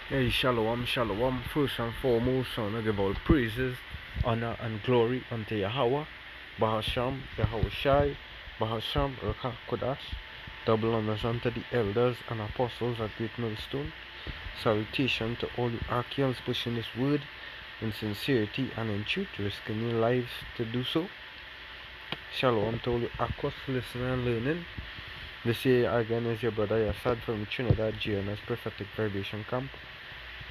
Hey, shalom, shalom. First and foremost, I want to give all praises, honor, and glory unto Yahweh, Bahasham, Yahweh Shai, Bahasham, Rakah Kodash. Double honors unto the elders and apostles at Great Millstone. Salutation to all the archaeans pushing this word in sincerity and in truth, risking their lives to do so. Shalom to all the Akos listening and learning. This year again is your brother Yasad from Trinidad GNS Prophetic Vibration Camp.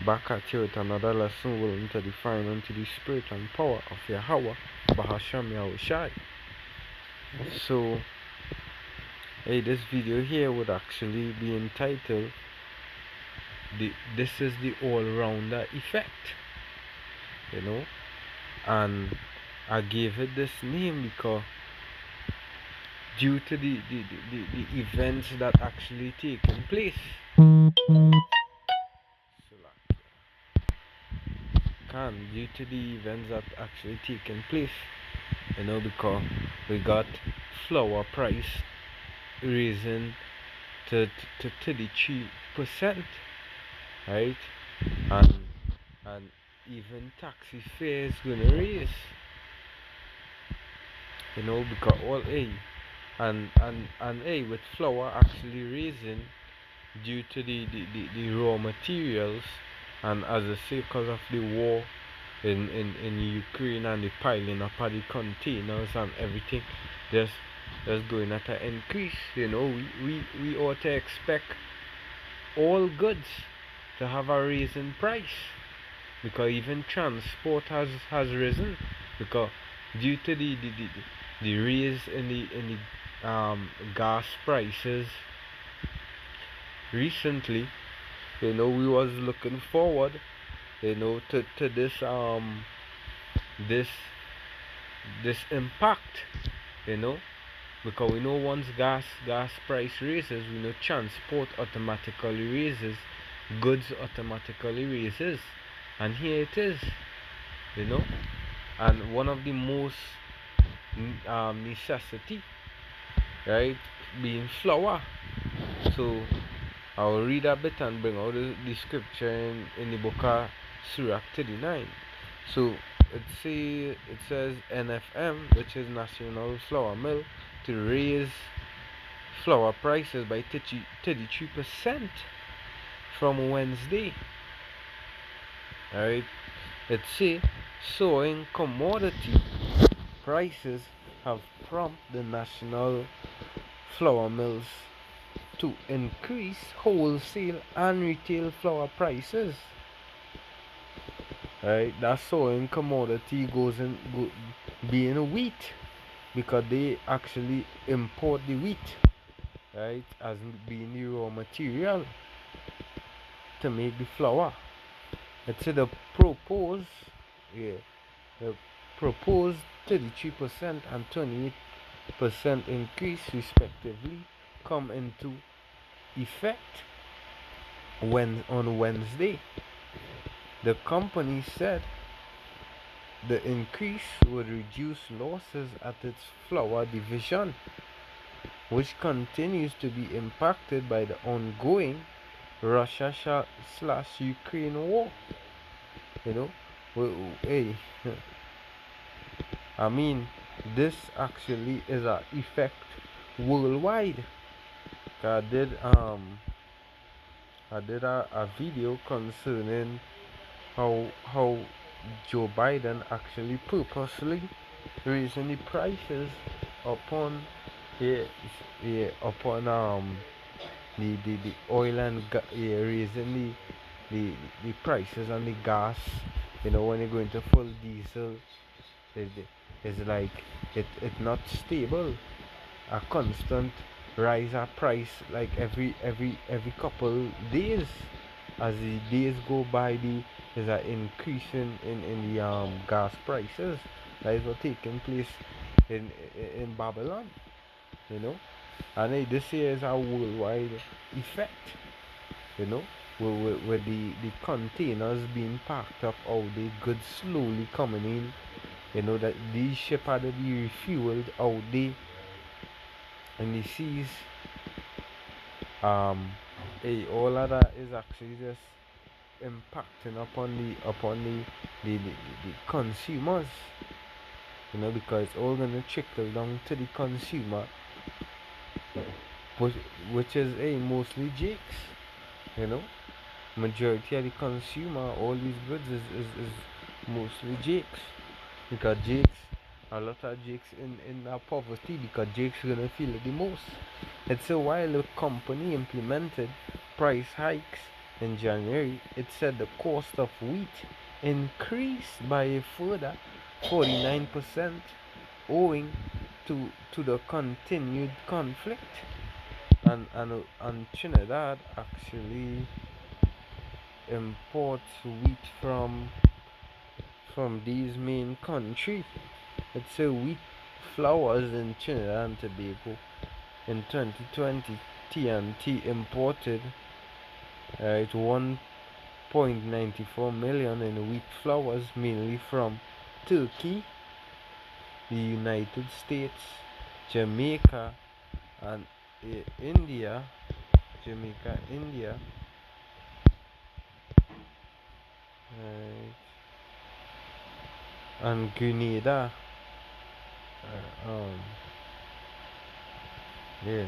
Back at you with another lesson willing to define unto the spirit and power of Yahweh, Bahasham Yahweh Shai. So, this video here would actually be entitled, This is the All-Rounder Effect, and I gave it this name because due to the events that actually taken place. Due to the events that actually taken place, because we got flour price raising to 33%, right? And and even taxi fares gonna raise, because all with flour actually raising due to the raw materials, and as I say, because of the war in Ukraine and the piling up of the containers and everything, just going at an increase. We ought to expect all goods to have a raise in price, because even transport has risen, because due to the raise in the gas prices recently. We was looking forward, to this this impact, because we know once gas price raises, we know transport automatically raises, goods automatically raises, and here it is, and one of the most necessity, right, being flour. So I'll read a bit and bring out the scripture in the book of Sirach 39. So it says NFM, which is National Flour Mill, to raise flour prices by 33% from Wednesday. Alright, it says soaring commodity prices have prompted the national flour mills to increase wholesale and retail flour prices. Right, that sowing commodity being wheat, because they actually import the wheat, right, as being the raw material to make the flour. Let's say the proposed, the proposed 33% and 28% increase respectively come into effect on Wednesday. The company said the increase would reduce losses at its flour division, which continues to be impacted by the ongoing Russia/Ukraine war. Hey, I mean, this actually is an effect worldwide. I did a video concerning how Joe Biden actually purposely raising the prices upon upon the oil and raising the prices on the gas. When you go into full diesel, it's like it's not stable. A constant rise of price, like every couple days. As the days go by, there's an increase in the gas prices. That is what taking place in Babylon, and this here is a worldwide effect, with the containers being packed up, all the goods slowly coming in, that these ships had to be refueled out there in the seas. All of that is actually just impacting upon the consumers, because it's all gonna trickle down to the consumer, which, which is mostly Jakes, you know. Majority of the consumer, all these goods is mostly Jakes. Because Jakes, a lot of Jakes in our poverty, because Jakes gonna feel it the most. It's a while the company implemented price hikes in January. It said the cost of wheat increased by a further 49%, owing to the continued conflict. And Trinidad actually imports wheat from these main countries. It's a wheat flours in Trinidad and Tobago. In 2020, T&T imported 1.94 million in wheat flours, mainly from Turkey, the United States, Jamaica, and India. Jamaica, India, and Grenada. Uh, um, yeah.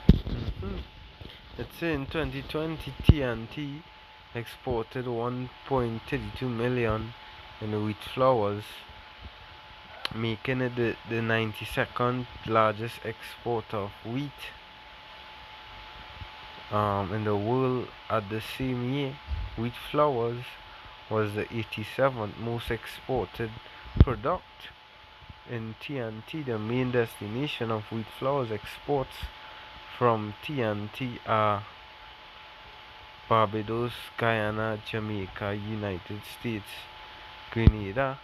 Mhm. It's in 2020, T&T exported 1.32 million in wheat flours, making it the 92nd largest exporter of wheat in the world. At the same year, wheat flours was the 87th most exported product in T&T. The main destination of wheat flours exports from T&T are Barbados, Guyana, Jamaica, United States, Grenada.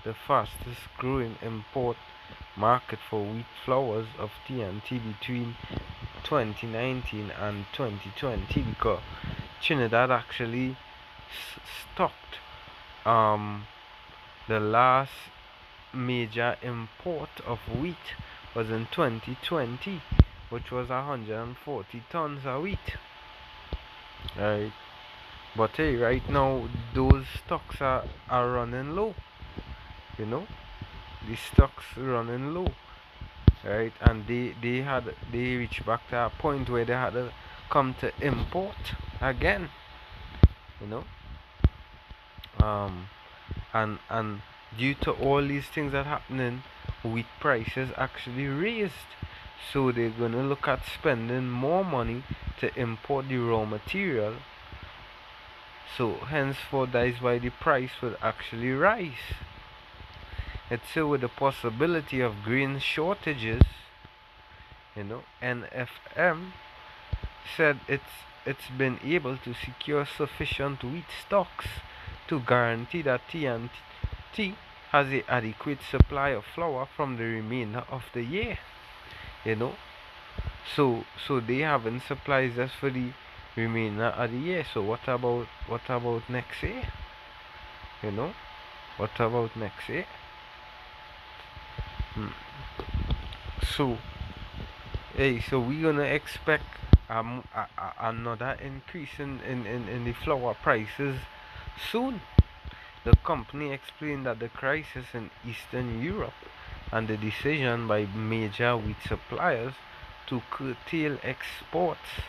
The fastest growing import market for wheat flours of T&T between 2019 and 2020, because Trinidad actually stopped the last major import of wheat was in 2020, which was 140 tons of wheat, right? But hey, right now those stocks are running low, you know. The stocks running low, right? And they reached back to a point where they had to come to import again, you know. um and due to all these things that happening, wheat prices actually raised. So they're gonna look at spending more money to import the raw material. So henceforth, that is why the price will actually rise. It's so with the possibility of grain shortages, NFM said it's been able to secure sufficient wheat stocks to guarantee that T&T has a adequate supply of flour from the remainder of the year. You know, so they haven't supplies just for the remainder of the year. So what about next year? You know, what about next year? Hmm. So so we're gonna expect another increase in the flour prices soon. The company explained that the crisis in Eastern Europe and the decision by major wheat suppliers to curtail exports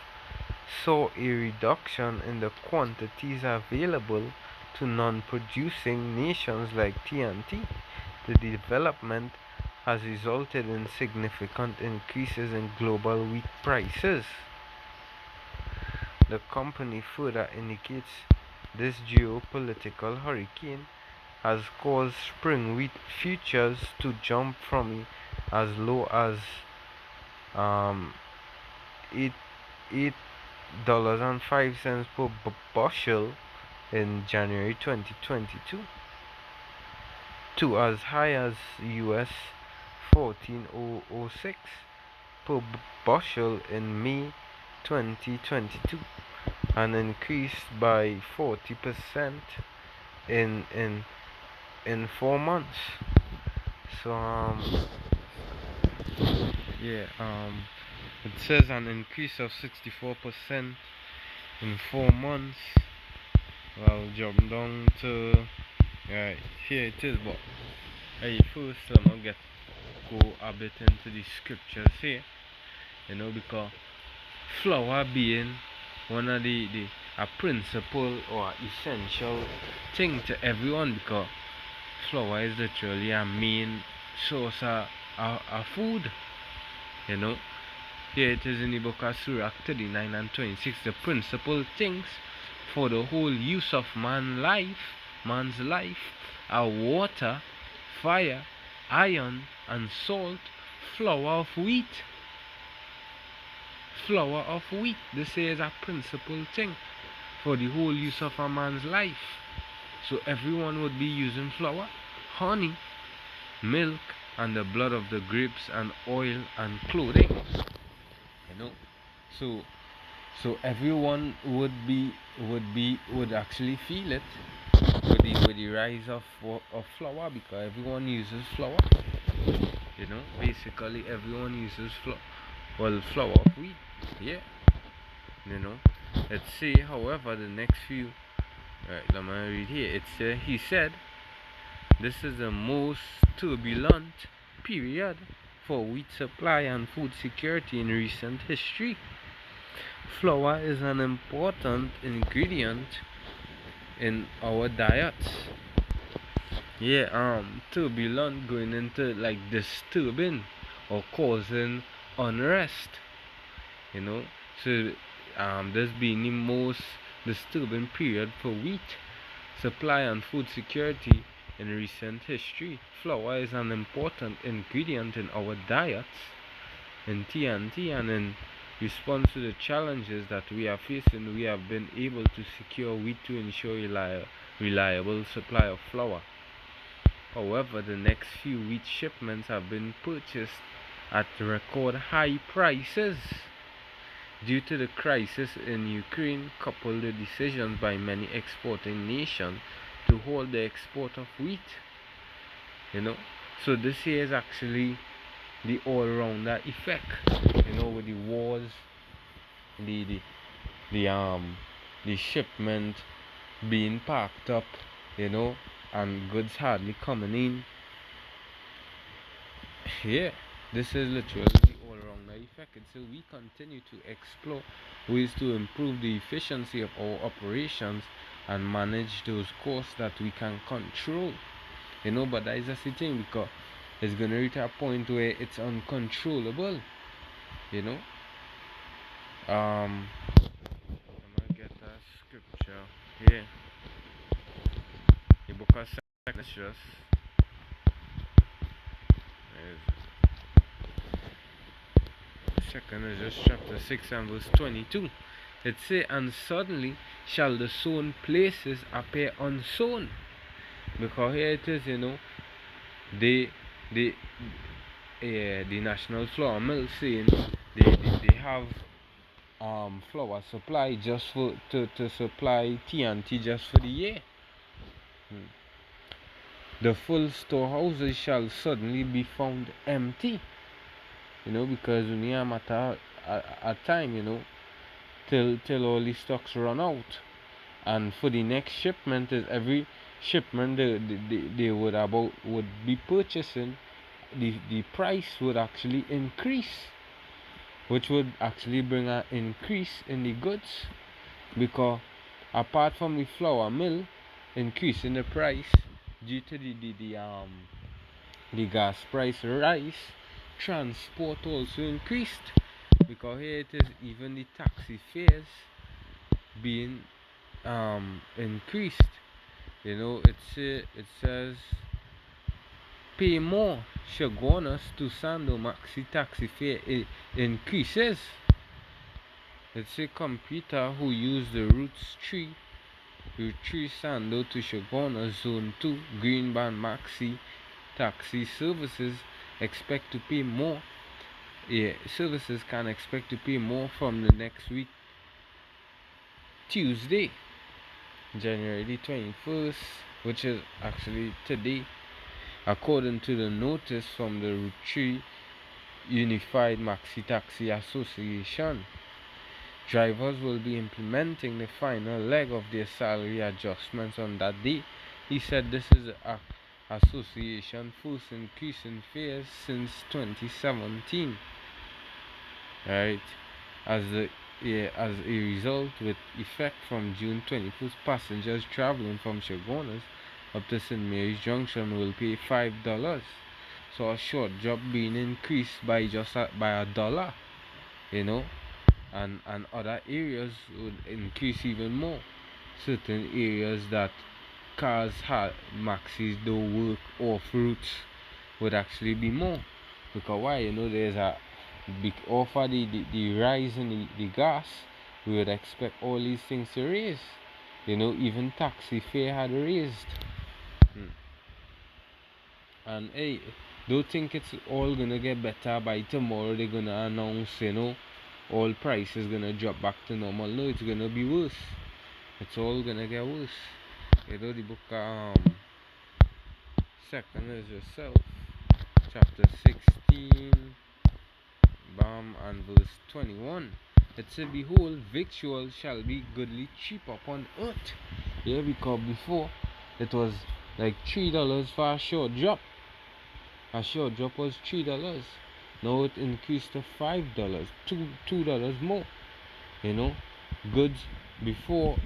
saw a reduction in the quantities available to non-producing nations like T&T. The development has resulted in significant increases in global wheat prices. The company further indicates this geopolitical hurricane has caused spring wheat futures to jump from as low as eight $8.05 per bushel in January 2022 to as high as US 14.06 per bushel in May 2022, and increased by 40% in 4 months. So yeah, It says an increase of 64% in 4 months. I'll jump down to right here it is, but hey, first I'm gonna go a bit into the scriptures here, because flour being one of the a principle or essential thing to everyone, because flour is literally a main source of food. Here it is in the book of Sirach 39 and 26. The principal things for the whole use of man's life are water, fire, iron, and salt, flour of wheat. Flour of wheat. This is a principal thing for the whole use of a man's life. So everyone would be using flour, honey, milk, and the blood of the grapes, and oil and clothing. So everyone would actually feel it with the rise of flour, because everyone uses flour. Basically everyone uses flour of wheat. Yeah. Let's see. However, the next few. Right, let me read here. He said, this is the most turbulent period for wheat supply and food security in recent history. Flour is an important ingredient in our diets. Yeah, turbulent going into like disturbing or causing unrest. So this being the most disturbing period for wheat supply and food security in recent history. Flour is an important ingredient in our diets in TNT, and in response to the challenges that we are facing, we have been able to secure wheat to ensure reliable supply of flour. However, the next few wheat shipments have been purchased at record high prices due to the crisis in Ukraine, coupled with decisions by many exporting nations to hold the export of wheat. So this here is actually the all-rounder effect. With the wars, the shipment being packed up, and goods hardly coming in. Yeah, this is literally the all-rounder effect. So we continue to explore ways to improve the efficiency of our operations and manage those costs that we can control. But that is just the thing, because it's gonna reach a point where it's uncontrollable. I'm gonna get that scripture here. The book of Second Esdras chapter 6 and verse 22. It says, and suddenly shall the sown places appear unsown. Because here it is, the National Flour Mill saying they have flour supply just to supply TNT just for the year. The full storehouses shall suddenly be found empty. Because we need a matter at time, till all the stocks run out. And for the next shipment, is every shipment they would be purchasing, the price would actually increase, which would actually bring an increase in the goods, because apart from the flour mill increasing the price due to the gas price rise, transport also increased, because here it is, even the taxi fares being increased. It says pay more Chaguanas to Sando Maxi taxi fare increases. It's a computer who used the Route 3 Sando to Chaguanas Zone 2 Green Band Maxi taxi services expect to pay more. Services can expect to pay more from the next week, Tuesday, January the 21st, which is actually today, according to the notice from the Route 3 Unified Maxi Taxi Association. Drivers will be implementing the final leg of their salary adjustments on that day. He said this is a association first increase in fares since 2017. Right, as as a result, with effect from June 21st, passengers traveling from Chaguanas up to St. Mary's Junction will pay $5. So a short drop being increased by just by $1, you know, and other areas would increase even more. Certain areas that cars had maxis don't work off routes would actually be more, because why, there's a big offer, the rise in the gas, we would expect all these things to raise. Even taxi fare had raised. And hey, don't think it's all gonna get better by tomorrow. They're gonna announce, all prices gonna drop back to normal. No, it's gonna be worse. It's all gonna get worse. The book Second is Yourself, chapter 16, and verse 21. It said, Behold, victuals shall be goodly cheap upon earth. Yeah, because before it was like $3 for a short drop. A short drop was $3. Now it increased to $5, $2 more. Goods before,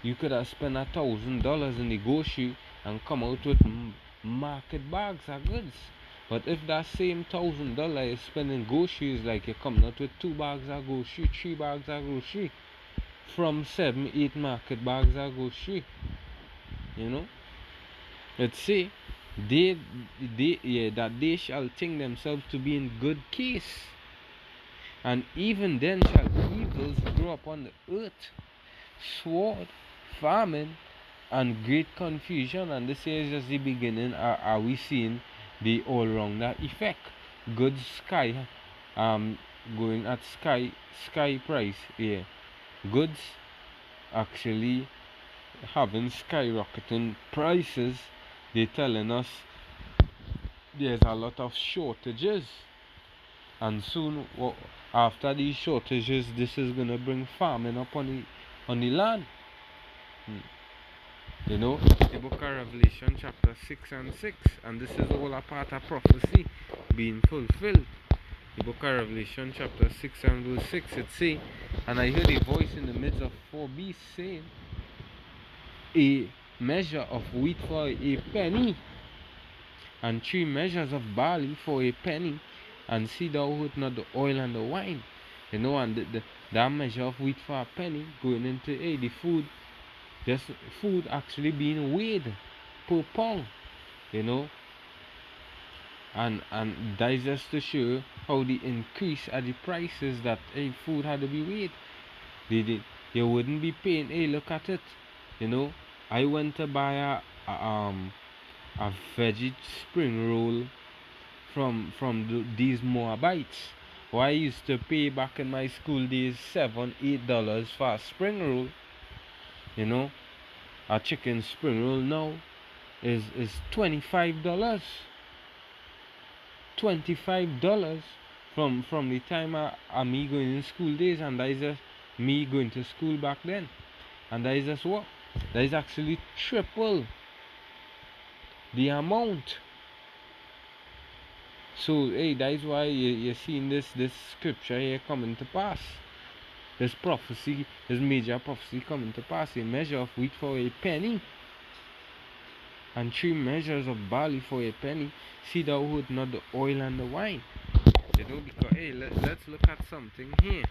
you could have spent $1,000 in the grocery and come out with market bags of goods. But if that same $1,000 is spent in groceries, like you're coming out with 2 bags of grocery, 3 bags of grocery, from 7-8 market bags of grocery, let's say that they shall think themselves to be in good case, and even then shall evils grow upon the earth, sword, famine, and great confusion. And this is just the beginning. Are we seeing the all-rounder effect? Goods going at sky price. Yeah, goods actually having skyrocketing prices. They're telling us there's a lot of shortages, and soon after these shortages, this is gonna bring famine up on the land. The book of Revelation chapter 6 and 6, and this is all a part of prophecy being fulfilled. The book of Revelation chapter 6 and verse 6, it says, And I heard a voice in the midst of 4 beasts saying, A measure of wheat for a penny, and 3 measures of barley for a penny, and see thou hurt not the oil and the wine. And that measure of wheat for a penny going into the food, just food actually being weighed per pound, and that is just to show how the increase at the prices that food had to be weighed. You wouldn't be paying. Look at it. I went to buy a veggie spring roll from these Moabites. I used to pay back in my school days $7-8 for a spring roll. A chicken spring roll now is $25. $25 from the time of me going in school days, and that is just me going to school back then. And that is just what? That is actually triple the amount. So that is why you're seeing this scripture here coming to pass. This prophecy, this major prophecy coming to pass. A measure of wheat for a penny, and 3 measures of barley for a penny. See thou hurt not the oil and the wine. Because let's look at something here.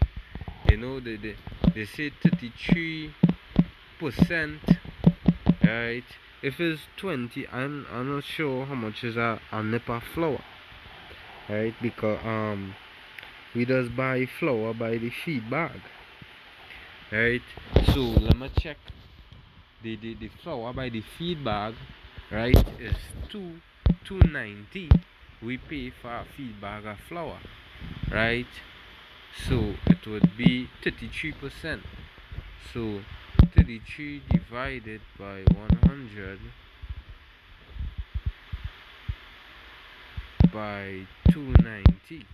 They say 33%, right? If it's 20, I'm not sure how much is a nip of flour, right? Because we just buy flour by the feed bag, right? So let me check the flour by the feed bag, right? Is $2.90. We pay for a feed bag of flour, right? So it would be 33%. So 33 divided by 100 by 290.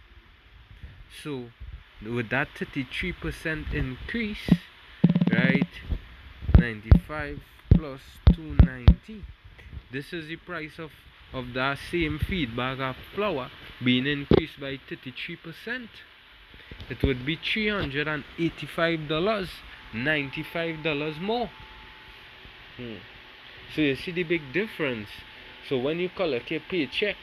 So with that 33% increase, right? 95 plus 290. This is the price of that same feed bag of flour being increased by 33%. It would be $385, $95 more. So you see the big difference. So when you collect your paycheck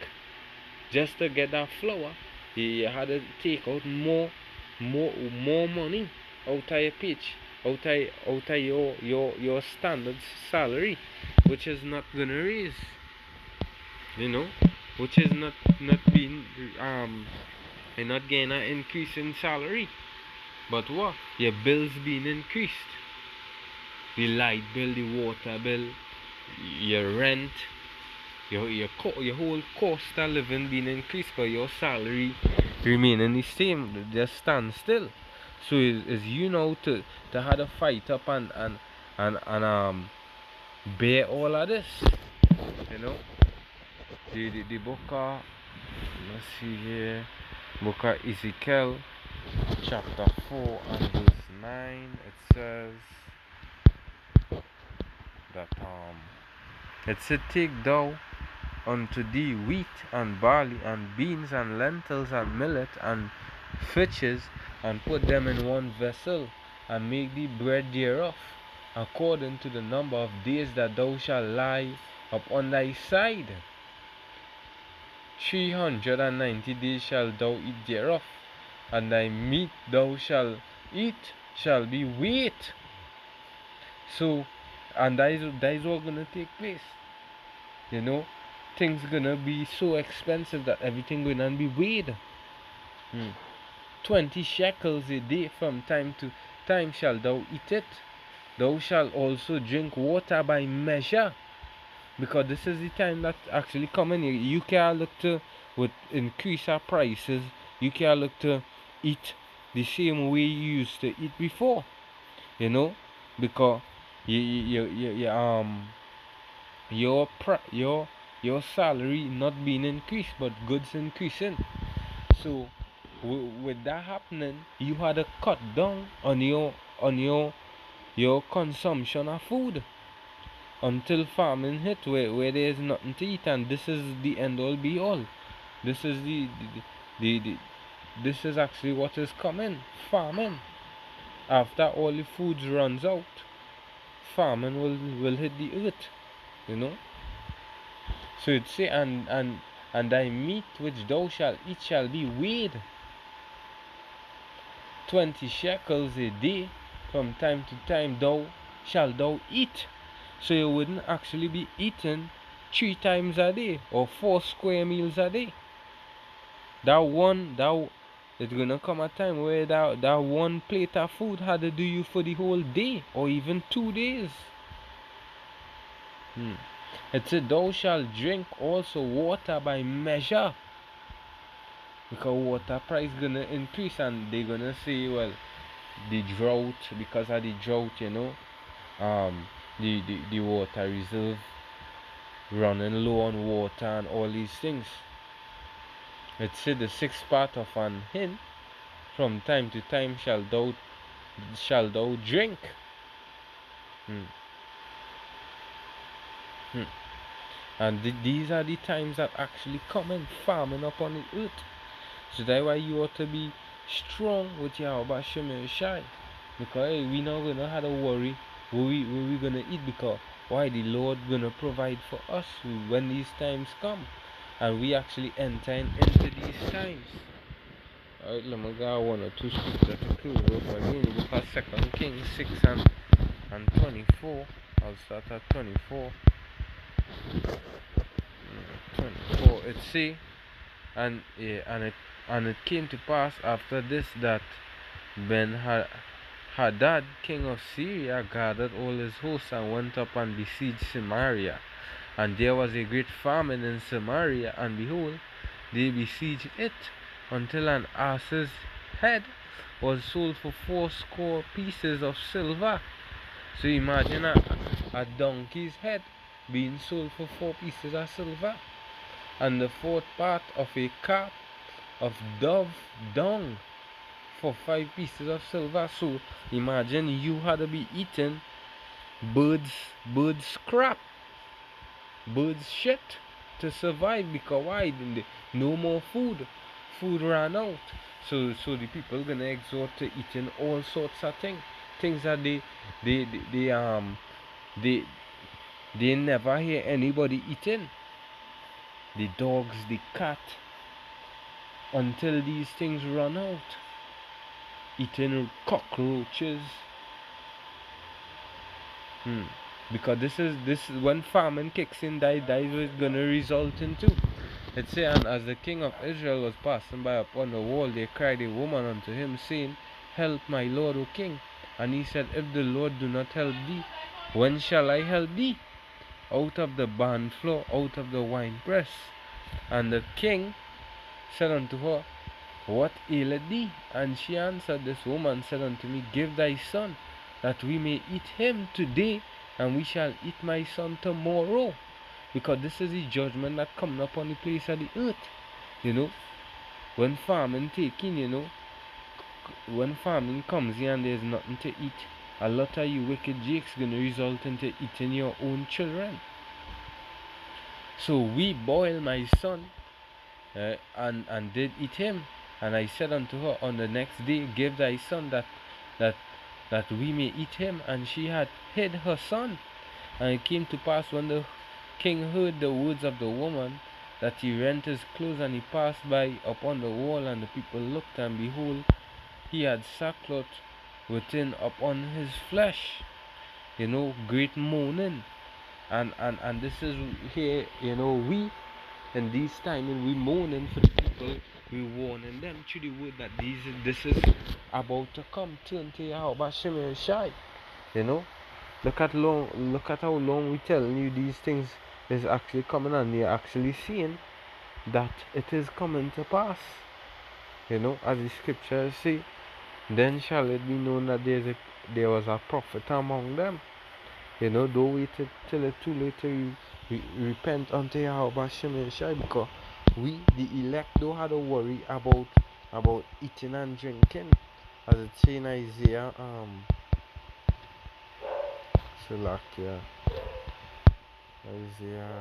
just to get that flour, you had to take out more money out of your pitch, out of your standard salary, which is not gonna raise, you know, which is not being you're not getting an increase in salary, but what your bills being increased, the light bill, the water bill, your rent, your whole cost of living being increased, but your salary remaining the same, just stand still. So is you know to have to fight up and bear all of this, you know. The book of, let's see here, book of Ezekiel chapter 4 and verse 9, it says that it said, take thou unto thee wheat and barley and beans and lentils and millet and fishes, and put them in one vessel, and make thee bread thereof, according to the number of days that thou shalt lie upon thy side. 390 days shalt thou eat thereof, and thy meat thou shalt eat shall be weight. So, and that is what gonna take place. You know, things gonna be so expensive that everything gonna be weighed. 20 shekels a day from time to time shall thou eat it. Thou shalt also drink water by measure, because this is the time that actually coming here. You can look to, with increase our prices, you can look to eat the same way you used to eat before, you know, because your salary not being increased, but goods increasing. So with that happening, you had to cut down on your consumption of food until famine hit, where there is nothing to eat, and this is the end all be all. This is the this is actually what is coming. Famine. After all the foods runs out, famine will hit the earth, you know. So it say, and thy meat which thou shalt eat shall be weighed 20 shekels a day from time to time shalt thou eat. So you wouldn't actually be eating 3 times a day or 4 square meals a day. It's gonna come a time where that one plate of food had to do you for the whole day or even 2 days. It said, thou shalt drink also water by measure, because water price gonna increase, and they gonna say, well, the drought, because of the drought, you know, the water reserve running low on water and all these things. It said, the sixth part of an hin from time to time shall thou drink. And these are the times that actually come and farming upon the earth. So that's why you ought to be strong with Yahweh Shem Shai. Because hey, we not gonna have to worry what we gonna eat, because why the Lord gonna provide for us when these times come, and we actually enter into these times. Alright, let me go 1 or 2 scriptures to close up again. Look at 2 Kings 6 and 24. I'll start at 24. 24 it say, and it came to pass after this that Hadad king of Syria gathered all his hosts and went up and besieged Samaria. And there was a great famine in Samaria, and behold, they besieged it until an ass's head was sold for 80 pieces of silver. So imagine a donkey's head being sold for 4 pieces of silver, and the 4th part of a calf of dove dung for 5 pieces of silver. So imagine you had to be eating birds scrap, birds shit to survive, because why? No more food ran out. So the people gonna exhort to eating all sorts of things that they they never hear anybody eating. The dogs, the cat, until these things run out. Eating cockroaches. Because this when famine kicks in, that is what it's gonna result into. It say, and as the king of Israel was passing by upon the wall, they cried a woman unto him, saying, Help my lord, O king. And he said, If the Lord do not help thee, when shall I help thee? Out of the barn floor, out of the winepress. And the king said unto her, What aileth thee? And she answered, This woman said unto me, Give thy son, that we may eat him today, and we shall eat my son tomorrow. Because this is the judgment that coming upon the place of the earth. When famine taking, when famine comes in and there's nothing to eat, a lot of you wicked jakes gonna result into eating your own children. So we boiled my son, and did eat him. And I said unto her, On the next day, give thy son that we may eat him. And she had hid her son. And it came to pass, when the king heard the words of the woman, that he rent his clothes, and he passed by upon the wall. And the people looked, and behold, he had sackcloth within upon his flesh. Great mourning. And this is here, we in these times, we mourning for the people, we warning them through the word that this is about to come. Turn to Yahweh Shem Shai. Look at how long we telling you these things is actually coming, and you're actually seeing that it is coming to pass. As the scriptures say, then shall it be known that there was a prophet among them. Don't wait till it's too late to repent unto Yahweh Shem Shai, because we, the elect, don't have to worry about eating and drinking, as it says in Isaiah Isaiah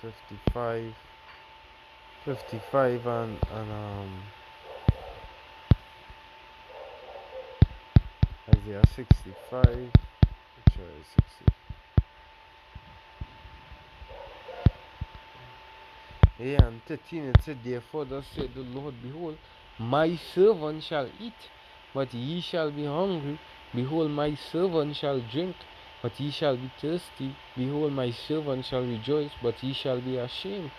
55 and Isaiah 65, which is 60. Yeah, and 13 it said, Therefore thus said the Lord, Behold, my servant shall eat, but ye shall be hungry. Behold, my servant shall drink, but ye shall be thirsty. Behold, my servant shall rejoice, but ye shall be ashamed.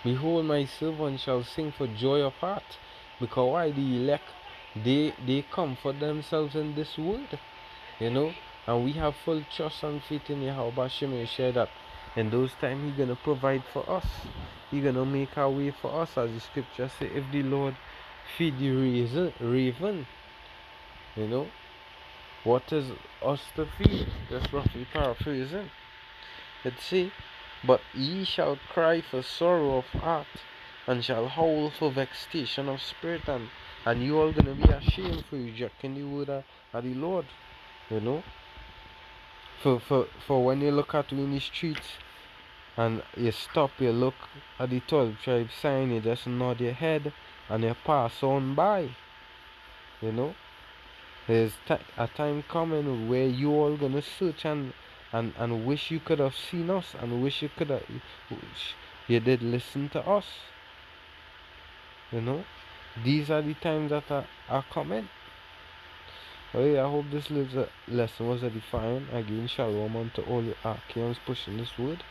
Behold, my servant shall sing for joy of heart, because why? The elect, they comfort themselves in this word, and we have full trust and faith in Yahweh Shem Shai that in those times He's gonna provide for us. He's gonna make our way for us, as the scripture say, if the Lord feed the raven, what is us to feed? That's roughly paraphrasing. It say, But ye shall cry for sorrow of heart, and shall howl for vexation of spirit, and you all gonna be ashamed for rejecting the word of the Lord. For when you look at me in the streets and you stop, you look at the 12 tribe sign, you just nod your head and you pass on by. There's a time coming where you all gonna search and wish you could have seen us, and wish you did listen to us. These are the times that are coming. I hope this lesson was edifying. Again, shalom unto all the archaeans pushing this word.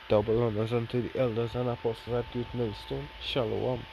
Double honors unto the elders and apostles at Youth Millstone. Shalom.